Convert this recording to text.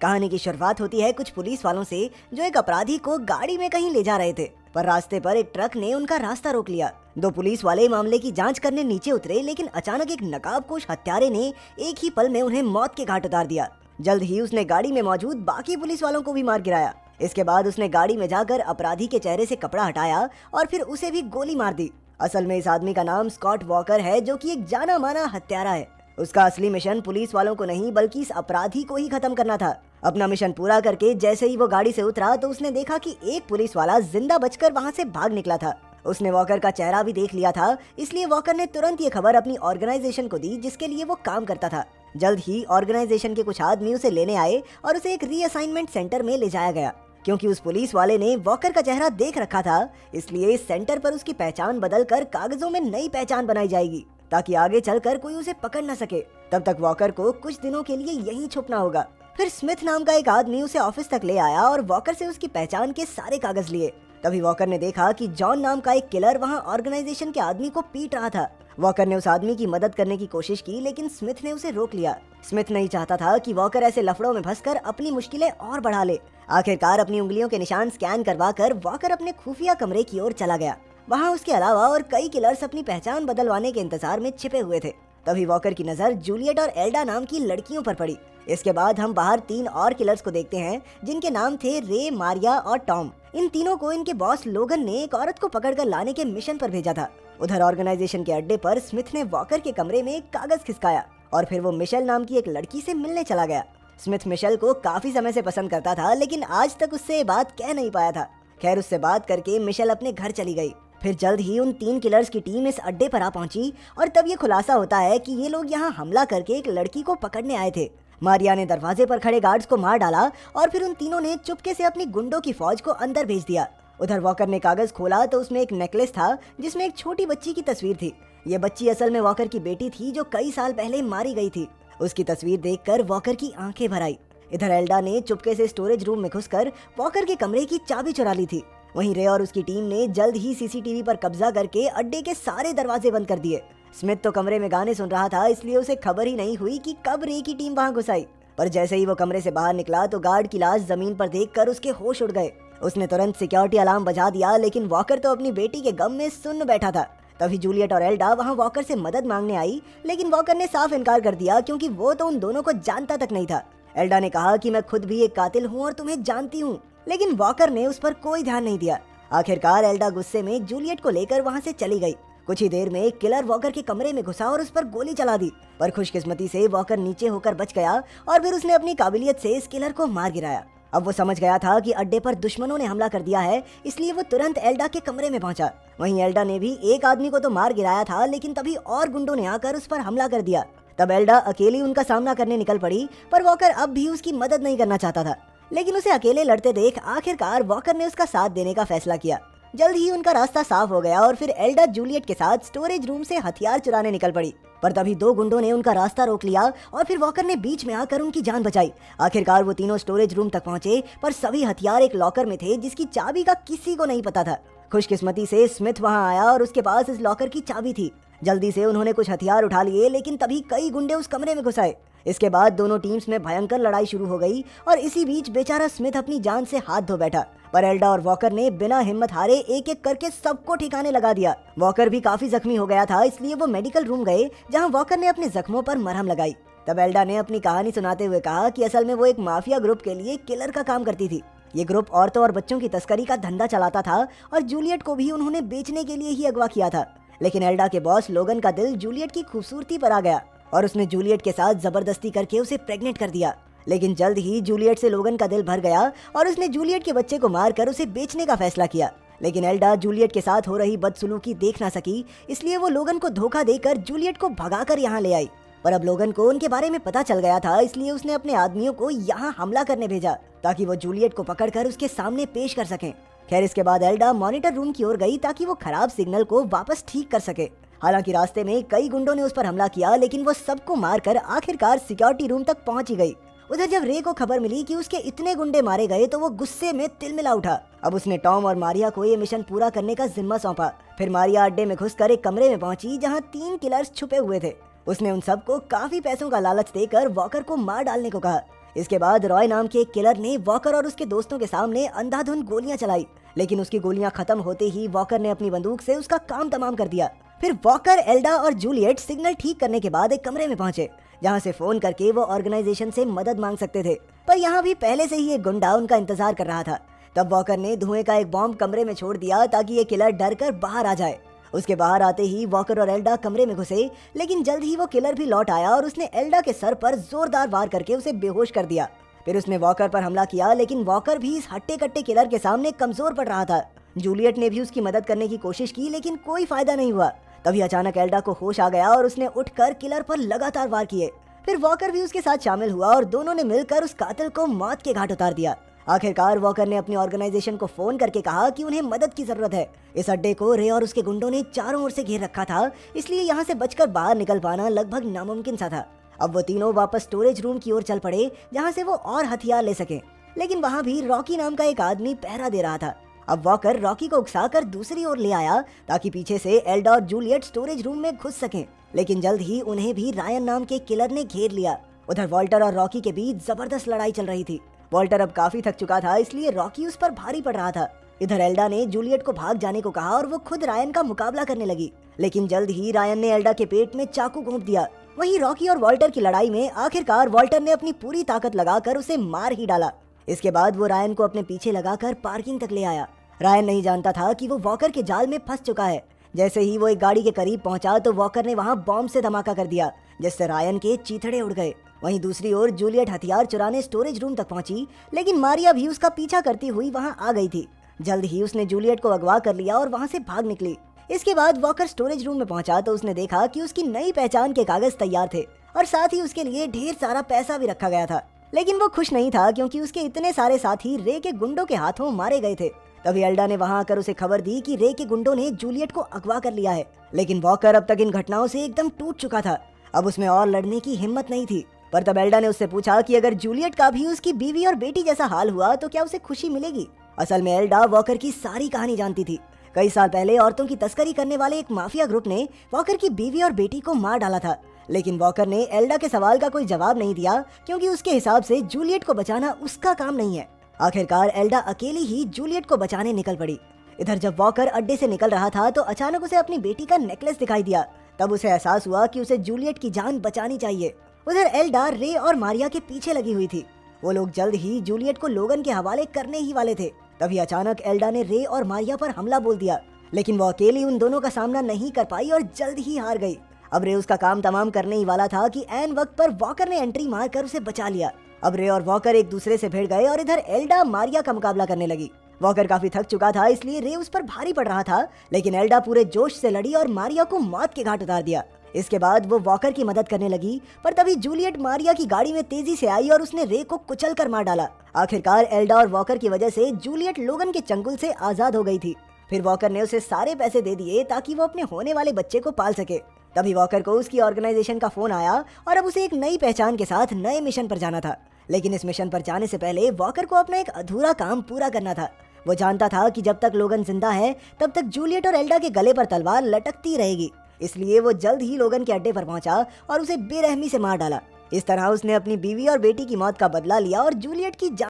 कहानी की शुरुआत होती है कुछ पुलिस वालों से जो एक अपराधी को गाड़ी में कहीं ले जा रहे थे, पर रास्ते पर एक ट्रक ने उनका रास्ता रोक लिया। दो पुलिस वाले मामले की जांच करने नीचे उतरे, लेकिन अचानक एक नकाबपोश हत्यारे ने एक ही पल में उन्हें मौत के घाट उतार दिया। जल्द ही उसने गाड़ी में मौजूद बाकी पुलिस वालों को भी मार गिराया। इसके बाद उसने गाड़ी में जाकर अपराधी के चेहरे से कपड़ा हटाया और फिर उसे भी गोली मार दी। असल में इस आदमी का नाम स्कॉट वॉकर है, जो कि एक जाना माना हत्यारा है। उसका असली मिशन पुलिस वालों को नहीं बल्कि इस अपराधी को ही खत्म करना था। अपना मिशन पूरा करके जैसे ही वो गाड़ी से उतरा तो उसने देखा कि एक पुलिस वाला जिंदा बचकर वहाँ से भाग निकला था। उसने वॉकर का चेहरा भी देख लिया था, इसलिए वॉकर ने तुरंत ये खबर अपनी ऑर्गेनाइजेशन को दी जिसके लिए वो काम करता था। जल्द ही ऑर्गेनाइजेशन के कुछ आदमी उसे लेने आए और उसे एक रीअसाइनमेंट सेंटर में ले जाया गया। क्योंकि उस पुलिस वाले ने वॉकर का चेहरा देख रखा था, इसलिए इस सेंटर पर उसकी पहचान बदलकर कागजों में नई पहचान बनाई जाएगी ताकि आगे चलकर कोई उसे पकड़ न सके। तब तक वॉकर को कुछ दिनों के लिए यहीं छुपना होगा। फिर स्मिथ नाम का एक आदमी उसे ऑफिस तक ले आया और वॉकर से उसकी पहचान के सारे कागज लिए। तभी वॉकर ने देखा कि जॉन नाम का एक किलर वहाँ ऑर्गेनाइजेशन के आदमी को पीट रहा था। वॉकर ने उस आदमी की मदद करने की कोशिश की, लेकिन स्मिथ ने उसे रोक लिया। स्मिथ नहीं चाहता था कि वॉकर ऐसे लफड़ों में फंसकर अपनी मुश्किलें और बढ़ा ले। आखिरकार अपनी उंगलियों के निशान स्कैन करवाकर वॉकर अपने खुफिया कमरे की ओर चला गया। वहाँ उसके अलावा और कई किलर्स अपनी पहचान बदलवाने के इंतजार में छिपे हुए थे। तभी वॉकर की नजर जूलियट और एल्डा नाम की लड़कियों पर पड़ी। इसके बाद हम बाहर तीन और किलर्स को देखते हैं जिनके नाम थे रे, मारिया और टॉम। इन तीनों को इनके बॉस लोगन ने एक औरत को पकड़कर लाने के मिशन पर भेजा था। उधर ऑर्गेनाइजेशन के अड्डे पर स्मिथ ने वॉकर के कमरे में एक कागज खिसकाया और फिर वो मिशेल नाम की एक लड़की से मिलने चला गया। स्मिथ मिशेल को काफी समय से पसंद करता था, लेकिन आज तक उससे बात कह नहीं पाया था। खैर, उससे बात करके मिशेल अपने घर चली गई। फिर जल्द ही उन तीन किलर्स की टीम इस अड्डे पर आ पहुंची और तब ये खुलासा होता है कि ये लोग यहाँ हमला करके एक लड़की को पकड़ने आए थे। मारिया ने दरवाजे पर खड़े गार्ड्स को मार डाला और फिर उन तीनों ने चुपके से अपनी गुंडों की फौज को अंदर भेज दिया। उधर वॉकर ने कागज खोला तो उसमें एक नेकलेस था जिसमें एक छोटी बच्ची की तस्वीर थी। ये बच्ची असल में वॉकर की बेटी थी जो कई साल पहले मारी गई थी। उसकी तस्वीर देखकर वॉकर की आंखें भर आई। इधर एल्डा ने चुपके से स्टोरेज रूम में घुसकर वॉकर के कमरे की चाबी चुरा ली थी। वहीं रे और उसकी टीम ने जल्द ही सीसीटीवी पर कब्जा करके अड्डे के सारे दरवाजे बंद कर दिए। स्मिथ तो कमरे में गाने सुन रहा था, इसलिए उसे खबर ही नहीं हुई कि कब रे की टीम वहां घुस आई। पर जैसे ही वो कमरे से बाहर निकला तो गार्ड की लाश जमीन पर देखकर उसके होश उड़ गए। उसने तुरंत सिक्योरिटी अलार्म बजा दिया, लेकिन वॉकर तो अपनी बेटी के गम में सुन्न बैठा था। तभी जूलियट और एल्डा वहां वॉकर से मदद मांगने आई, लेकिन वॉकर ने साफ इनकार कर दिया क्योंकि वो तो उन दोनों को जानता तक नहीं था। एल्डा ने कहा कि मैं खुद भी एक कातिल हूँ और तुम्हें जानती हूँ, लेकिन वॉकर ने उस पर कोई ध्यान नहीं दिया। आखिरकार एल्डा गुस्से में जूलियट को लेकर वहाँ से चली गई। कुछ ही देर में एक किलर वॉकर के कमरे में घुसा और उस पर गोली चला दी, पर खुशकिस्मती से वॉकर नीचे होकर बच गया और फिर उसने अपनी काबिलियत से इस किलर को मार गिराया। अब वो समझ गया था कि अड्डे पर दुश्मनों ने हमला कर दिया है, इसलिए वो तुरंत एल्डा के कमरे में पहुंचा। वहीं एल्डा ने भी एक आदमी को तो मार गिराया था, लेकिन तभी और गुंडों ने आकर उस पर हमला कर दिया। तब एल्डा अकेली उनका सामना करने निकल पड़ी, पर वॉकर अब भी उसकी मदद नहीं करना चाहता था। लेकिन उसे अकेले लड़ते देख आखिरकार वॉकर ने उसका साथ देने का फैसला किया। जल्द ही उनका रास्ता साफ हो गया और फिर एल्डा जूलियट के साथ स्टोरेज रूम से हथियार चुराने निकल पड़ी। पर तभी दो गुंडों ने उनका रास्ता रोक लिया और फिर वॉकर ने बीच में आकर उनकी जान बचाई। आखिरकार वो तीनों स्टोरेज रूम तक पहुंचे, पर सभी हथियार एक लॉकर में थे जिसकी चाबी का किसी को नहीं पता था। खुशकिस्मती से स्मिथ वहां आया और उसके पास इस लॉकर की चाबी थी। जल्दी से उन्होंने कुछ हथियार उठा लिए, लेकिन तभी कई गुंडे उस कमरे में घुस आए। इसके बाद दोनों टीम्स में भयंकर लड़ाई शुरू हो गई और इसी बीच बेचारा स्मिथ अपनी जान से हाथ धो बैठा। पर एल्डा और वॉकर ने बिना हिम्मत हारे एक एक करके सबको ठिकाने लगा दिया। वॉकर भी काफी जख्मी हो गया था, इसलिए वो मेडिकल रूम गए जहां वॉकर ने अपने जख्मों पर मरहम लगाई। तब एल्डा ने अपनी कहानी सुनाते हुए कहा कि असल में वो एक माफिया ग्रुप के लिए किलर का काम करती थी। ये ग्रुप औरतों और बच्चों की तस्करी का धंधा चलाता था और जूलियट को भी उन्होंने बेचने के लिए ही अगवा किया था। लेकिन एल्डा के बॉस लोगन का दिल जूलियट की खूबसूरती पर आ गया और उसने जूलियट के साथ जबरदस्ती करके उसे प्रेग्नेंट कर दिया। लेकिन जल्द ही जूलियट से लोगन का दिल भर गया और उसने जूलियट के बच्चे को मारकर उसे बेचने का फैसला किया। लेकिन एल्डा जूलियट के साथ हो रही बदसलूकी देख ना सकी, इसलिए वो लोगन को धोखा देकर जूलियट को भगाकर यहाँ ले आई। पर अब लोगन को उनके बारे में पता चल गया था, इसलिए उसने अपने आदमियों को यहाँ हमला करने भेजा ताकि वो जूलियट को पकड़कर उसके सामने पेश कर सकें। खैर, इसके बाद एल्डा मॉनिटर रूम की ओर गई ताकि वो खराब सिग्नल को वापस ठीक कर सके। हालांकि रास्ते में कई गुंडों ने उस पर हमला किया, लेकिन वो सबको मारकर आखिरकार सिक्योरिटी रूम तक पहुंच ही गई। उधर जब रे को खबर मिली कि उसके इतने गुंडे मारे गए तो वो गुस्से में तिलमिला उठा। अब उसने टॉम और मारिया को ये मिशन पूरा करने का जिम्मा सौंपा। फिर मारिया अड्डे में घुसकर एक कमरे में पहुंची जहां 3 किलर्स छुपे हुए थे। उसने उन सबको काफी पैसों का लालच देकर वॉकर को मार डालने को कहा। इसके बाद रॉय नाम के एक किलर ने वॉकर और उसके दोस्तों के सामने अंधाधुंध गोलियां चलाई, लेकिन उसकी गोलियां खत्म होते ही वॉकर ने अपनी बंदूक से उसका काम तमाम कर दिया। फिर वॉकर, एल्डा और जूलियट सिग्नल ठीक करने के बाद एक कमरे में पहुंचे, जहां से फोन करके वो ऑर्गेनाइजेशन से मदद मांग सकते थे। पर यहाँ भी पहले से ही एक गुंडा उनका इंतजार कर रहा था। तब वॉकर ने धुएं का एक बॉम्ब कमरे में छोड़ दिया ताकि ये किलर डर कर बाहर आ जाए। उसके बाहर आते ही वॉकर और एल्डा कमरे में घुसे, लेकिन जल्द ही वो किलर भी लौट आया और उसने एल्डा के सर पर जोरदार वार करके उसे बेहोश कर दिया। फिर उसने वॉकर पर हमला किया, लेकिन वॉकर भी इस हट्टे कट्टे किलर के सामने कमजोर पड़ रहा था। जूलियट ने भी उसकी मदद करने की कोशिश की, लेकिन कोई फायदा नहीं हुआ। तभी अचानक एल्डा को होश आ गया और उसने उठकर किलर पर लगातार वार किए। फिर वॉकर भी उसके साथ शामिल हुआ और दोनों ने मिलकर उस कातिल को मौत के घाट उतार दिया। आखिरकार वॉकर ने अपनी ऑर्गेनाइजेशन को फोन करके कहा कि उन्हें मदद की जरूरत है। इस अड्डे को रे और उसके गुंडों ने चारों ओर से घेर रखा था, इसलिए यहाँ से बचकर बाहर निकल पाना लगभग नामुमकिन सा था। अब वो तीनों वापस स्टोरेज रूम की ओर चल पड़े, जहाँ से वो और हथियार ले सके, लेकिन वहाँ भी रॉकी नाम का एक आदमी पहरा दे रहा था। अब वॉकर रॉकी को उकसाकर दूसरी ओर ले आया ताकि पीछे से एल्डा और जूलियट स्टोरेज रूम में घुस सकें, लेकिन जल्द ही उन्हें भी रायन नाम के किलर ने घेर लिया। उधर वॉल्टर और रॉकी के बीच जबरदस्त लड़ाई चल रही थी। वॉल्टर अब काफी थक चुका था, इसलिए रॉकी उस पर भारी पड़ रहा था। इधर एल्डा ने जूलियट को भाग जाने को कहा और वो खुद रायन का मुकाबला करने लगी, लेकिन जल्द ही रायन ने एल्डा के पेट में चाकू घोंप दिया। वहीं रॉकी और वॉल्टर की लड़ाई में आखिरकार वॉल्टर ने अपनी पूरी ताकत लगाकर उसे मार ही डाला। इसके बाद वो रायन को अपने पीछे लगाकर पार्किंग तक ले आया। रायन नहीं जानता था कि वो वॉकर के जाल में फंस चुका है। जैसे ही वो एक गाड़ी के करीब पहुंचा तो वॉकर ने वहां बॉम्ब से धमाका कर दिया, जिससे रायन के चीथड़े उड़ गए। वहीं दूसरी ओर जूलियट हथियार चुराने स्टोरेज रूम तक पहुंची, लेकिन मारिया भी उसका पीछा करती हुई वहां आ गई थी। जल्द ही उसने जूलियट को अगवा कर लिया और वहां से भाग निकली। इसके बाद वॉकर स्टोरेज रूम में पहुंचा तो उसने देखा कि उसकी नई पहचान के कागज तैयार थे और साथ ही उसके लिए ढेर सारा पैसा भी रखा गया था। लेकिन वो खुश नहीं था, क्योंकि उसके इतने सारे साथी रे के गुंडों के हाथों मारे गए थे। तभी एल्डा ने वहां आकर उसे खबर दी कि रे के गुंडों ने जूलियट को अगवा कर लिया है, लेकिन वॉकर अब तक इन घटनाओं से एकदम टूट चुका था। अब उसमें और लड़ने की हिम्मत नहीं थी। पर तब एल्डा ने उससे पूछा कि अगर जूलियट का भी उसकी बीवी और बेटी जैसा हाल हुआ तो क्या उसे खुशी मिलेगी। असल में एल्डा वॉकर की सारी कहानी जानती थी। कई साल पहले औरतों की तस्करी करने वाले एक माफिया ग्रुप ने वॉकर की बीवी और बेटी को मार डाला था, लेकिन वॉकर ने एल्डा के सवाल का कोई जवाब नहीं दिया, क्योंकि उसके हिसाब से जूलियट को बचाना उसका काम नहीं है। आखिरकार एल्डा अकेली ही जूलियट को बचाने निकल पड़ी। इधर जब वॉकर अड्डे से निकल रहा था तो अचानक उसे अपनी बेटी का नेकलेस दिखाई दिया। तब उसे एहसास हुआ कि उसे जूलियट की जान बचानी चाहिए। उधर एल्डा रे और मारिया के पीछे लगी हुई थी। वो लोग जल्द ही जूलियट को लोगन के हवाले करने ही वाले थे। तभी अचानक एल्डा ने रे और मारिया पर हमला बोल दिया, लेकिन वो अकेली उन दोनों का सामना नहीं कर पाई और जल्द ही हार गई। अब रे उसका काम तमाम करने ही वाला था कि ऐन वक्त पर वॉकर ने एंट्री मारकर उसे बचा लिया। अब रे और वॉकर एक दूसरे से भिड़ गए और इधर एल्डा मारिया का मुकाबला करने लगी। वॉकर काफी थक चुका था, इसलिए रे उस पर भारी पड़ रहा था, लेकिन एल्डा पूरे जोश से लड़ी और मारिया को मौत के घाट उतार दिया। इसके बाद वो वॉकर की मदद करने लगी, पर तभी जूलियट मारिया की गाड़ी में तेजी से आई और उसने रे को कुचल कर मार डाला। आखिरकार एल्डा और वॉकर की वजह से जूलियट लोगन के चंगुल से आजाद हो गई थी। फिर वॉकर ने उसे सारे पैसे दे दिए ताकि वो अपने होने वाले बच्चे को पाल सके। तभी वॉकर को उसकी ऑर्गेनाइजेशन का फोन आया और अब उसे एक नई पहचान के साथ नए मिशन पर जाना था। लेकिन इस मिशन पर जाने से पहले वॉकर को अपना एक अधूरा काम पूरा करना था। वो जानता था कि जब तक लोगन जिंदा है तब तक जूलियट और एल्डा के गले पर तलवार लटकती रहेगी, इसलिए वो जल्द ही लोगन के अड्डे पर पहुंचा और उसे बेरहमी से मार डाला। इस तरह उसने अपनी बीवी और बेटी की मौत का बदला लिया और जूलियट की